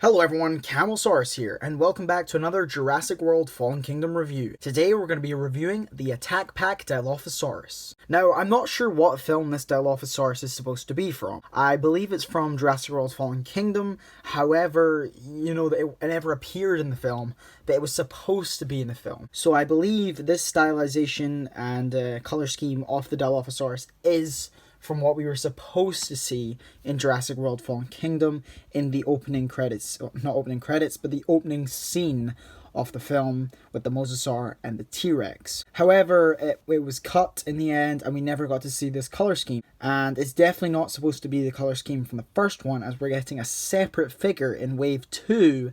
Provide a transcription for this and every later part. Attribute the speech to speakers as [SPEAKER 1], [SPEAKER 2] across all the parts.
[SPEAKER 1] Hello everyone, Camosaurus here, and welcome back to another Jurassic World Fallen Kingdom review. Today we're going to be reviewing the Attack Pack Dilophosaurus. Now, I'm not sure what film this Dilophosaurus is supposed to be from. I believe it's from Jurassic World Fallen Kingdom, however, it never appeared in the film, but it was supposed to be in the film. So I believe this stylization and color scheme of the Dilophosaurus is from what we were supposed to see in Jurassic World Fallen Kingdom in the opening credits, not opening credits, but the opening scene of the film with the Mosasaur and the T-Rex. However, it was cut in the end and we never got to see this color scheme. And it's definitely not supposed to be the color scheme from the first one, as we're getting a separate figure in Wave 2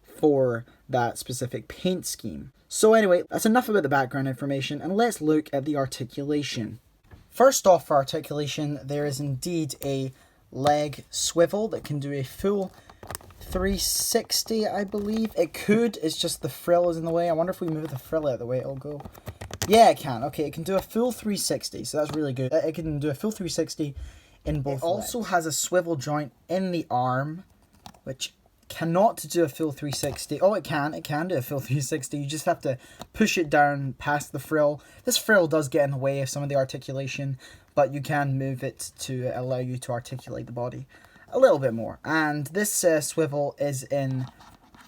[SPEAKER 1] for that specific paint scheme. So anyway, that's enough about the background information, and let's look at the articulation. First off, for articulation, there is indeed a leg swivel that can do a full 360, I believe. It could, it's just the frill is in the way. I wonder if we move the frill out of the way, it'll go. Yeah, it can. Okay, it can do a full 360, so that's really good. It can do a full 360 in both legs. It also has a swivel joint in the arm, which cannot do a full 360. Oh, it can do a full 360. You just have to push it down past the frill. This frill does get in the way of some of the articulation, but you can move it to allow you to articulate the body a little bit more. And this swivel is in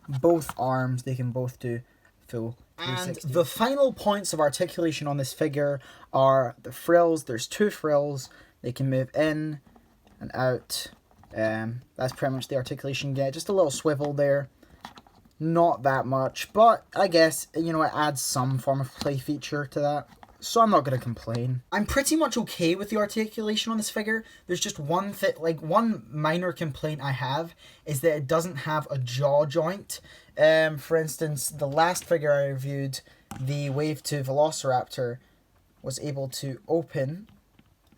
[SPEAKER 1] both arms. They can both do full 360. And the final points of articulation on this figure are the frills. There's two frills. They can move in and out. That's pretty much the articulation get. Just a little swivel there. Not that much, but I guess, it adds some form of play feature to that. So I'm not going to complain. I'm pretty much okay with the articulation on this figure. There's just one minor complaint I have is that it doesn't have a jaw joint. For instance, the last figure I reviewed, the Wave 2 Velociraptor, was able to open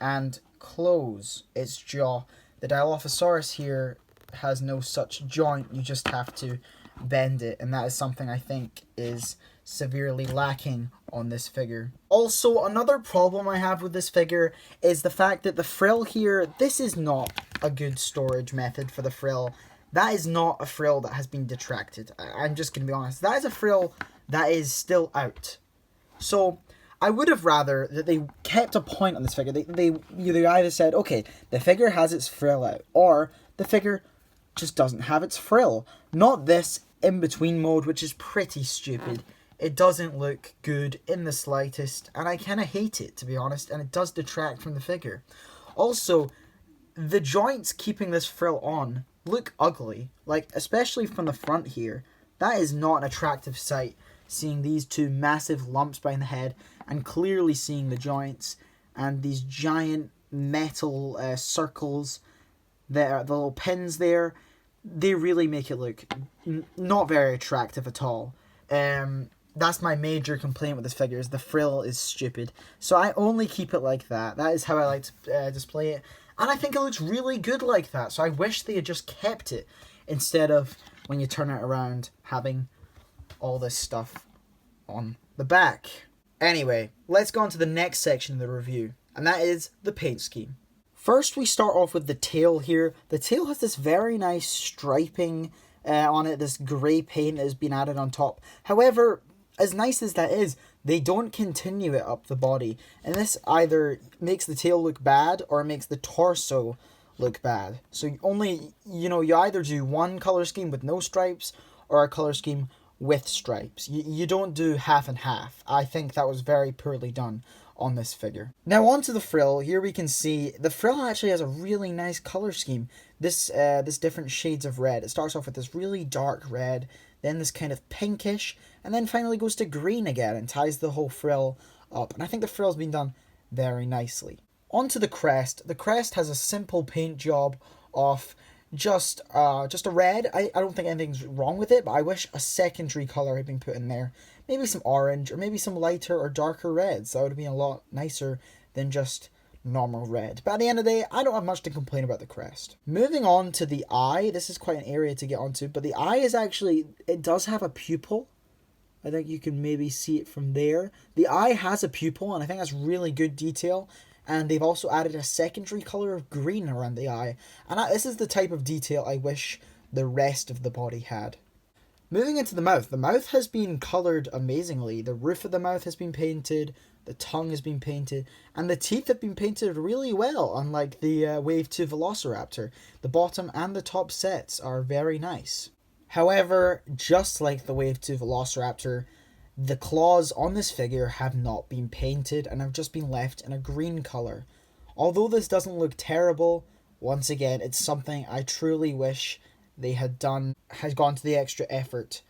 [SPEAKER 1] and close its jaw. The Dilophosaurus here has no such joint, you just have to bend it, and that is something I think is severely lacking on this figure. Also, another problem I have with this figure is the fact that the frill here, this is not a good storage method for the frill. That is not a frill that has been detracted. I'm just going to be honest. That is a frill that is still out. So I would have rather that they kept a point on this figure. They either said, okay, the figure has its frill out, or the figure just doesn't have its frill. Not this in-between mode, which is pretty stupid. It doesn't look good in the slightest, and I kind of hate it, to be honest, and it does detract from the figure. Also, the joints keeping this frill on look ugly, especially from the front here. That is not an attractive sight, seeing these two massive lumps behind the head and clearly seeing the joints and these giant metal circles there, the little pins there. They really make it look not very attractive at all. That's my major complaint with this figure, is the frill is stupid. So I only keep it like that. That is how I like to display it. And I think it looks really good like that. So I wish they had just kept it instead of, when you turn it around, having all this stuff on the back. Anyway, let's go on to the next section of the review, and that is the paint scheme. First, we start off with the tail here. The tail has this very nice striping on it, this grey paint that has been added on top. However, as nice as that is, they don't continue it up the body, and this either makes the tail look bad or makes the torso look bad. So you either do one color scheme with no stripes or a color scheme with stripes. You don't do half and half. I think that was very poorly done on this figure. Now onto the frill. Here we can see the frill actually has a really nice color scheme. This different shades of red. It starts off with this really dark red, then this kind of pinkish, and then finally goes to green again and ties the whole frill up. And I think the frill's been done very nicely. Onto the crest. The crest has a simple paint job of just a red. I don't think anything's wrong with it, but I wish a secondary color had been put in there. Maybe some orange, or maybe some lighter or darker reds. That would have been a lot nicer than just normal red. But at the end of the day, I don't have much to complain about the crest. Moving on to the eye. This is quite an area to get onto, but the eye is actually, it does have a pupil. I think you can maybe see it from there. The eye has a pupil, and I think that's really good detail. And they've also added a secondary color of green around the eye. And this is the type of detail I wish the rest of the body had. Moving into the mouth has been coloured amazingly. The roof of the mouth has been painted, the tongue has been painted, and the teeth have been painted really well, unlike the Wave 2 Velociraptor. The bottom and the top sets are very nice. However, just like the Wave 2 Velociraptor, the claws on this figure have not been painted and have just been left in a green colour. Although this doesn't look terrible, once again, it's something I truly wish they had gone to the extra effort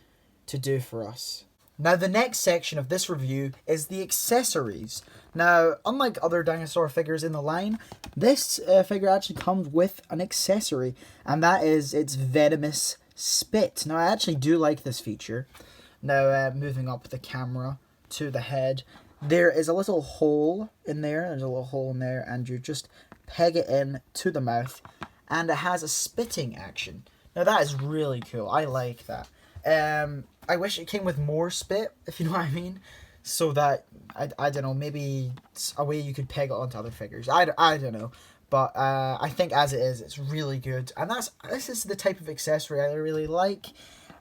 [SPEAKER 1] to do for us. Now, the next section of this review is the accessories. Now, unlike other dinosaur figures in the line, this figure actually comes with an accessory, and that is its venomous spit. Now, I actually do like this feature. Now, moving up the camera to the head, there is a little hole in there. There's a little hole in there, and you just peg it in to the mouth, and it has a spitting action. Now, that is really cool. I like that. I wish it came with more spit, if you know what I mean, so that, I don't know, maybe it's a way you could peg it onto other figures. I don't know, but I think as it is, it's really good. And this is the type of accessory I really like,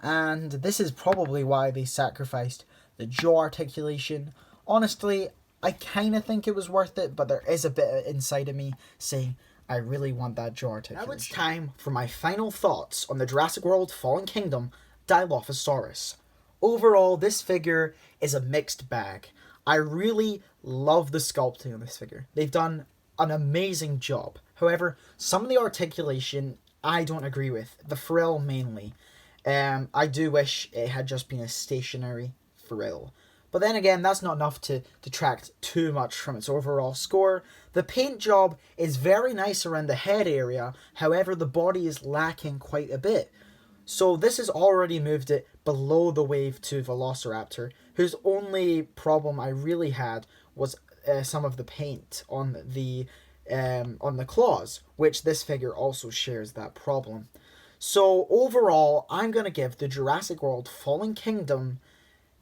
[SPEAKER 1] and this is probably why they sacrificed the jaw articulation. Honestly, I kind of think it was worth it, but there is a bit inside of me saying, I really want that jaw articulation. Now it's time for my final thoughts on the Jurassic World Fallen Kingdom Dilophosaurus. Overall, this figure is a mixed bag. I really love the sculpting of this figure. They've done an amazing job. However, some of the articulation I don't agree with. The frill mainly. I do wish it had just been a stationary frill. But then again, that's not enough to detract too much from its overall score. The paint job is very nice around the head area, however the body is lacking quite a bit. So this has already moved it below the Wave 2 Velociraptor, whose only problem I really had was some of the paint on the claws, which this figure also shares that problem. So overall, I'm going to give the Jurassic World Fallen Kingdom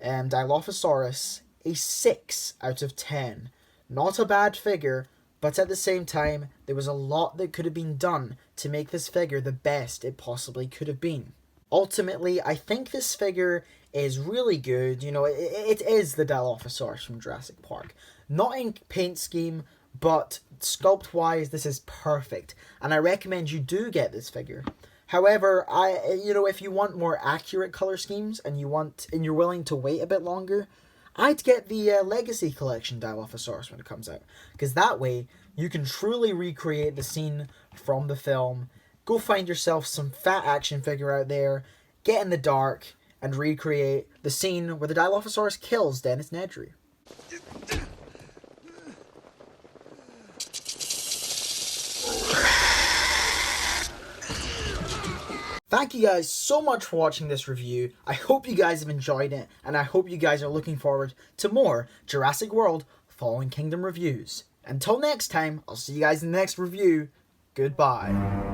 [SPEAKER 1] Dilophosaurus a 6 out of 10. Not a bad figure, but at the same time, there was a lot that could have been done to make this figure the best it possibly could have been. Ultimately, I think this figure is really good. You know, it is the Dilophosaurus from Jurassic Park. Not in paint scheme, but sculpt-wise, this is perfect. And I recommend you do get this figure. However, if you want more accurate color schemes and you're willing to wait a bit longer, I'd get the Legacy Collection Dilophosaurus when it comes out, because that way you can truly recreate the scene from the film. Go find yourself some fat action figure out there, get in the dark, and recreate the scene where the Dilophosaurus kills Dennis Nedry. Thank you guys so much for watching this review. I hope you guys have enjoyed it, and I hope you guys are looking forward to more Jurassic World Fallen Kingdom reviews. Until next time, I'll see you guys in the next review. Goodbye.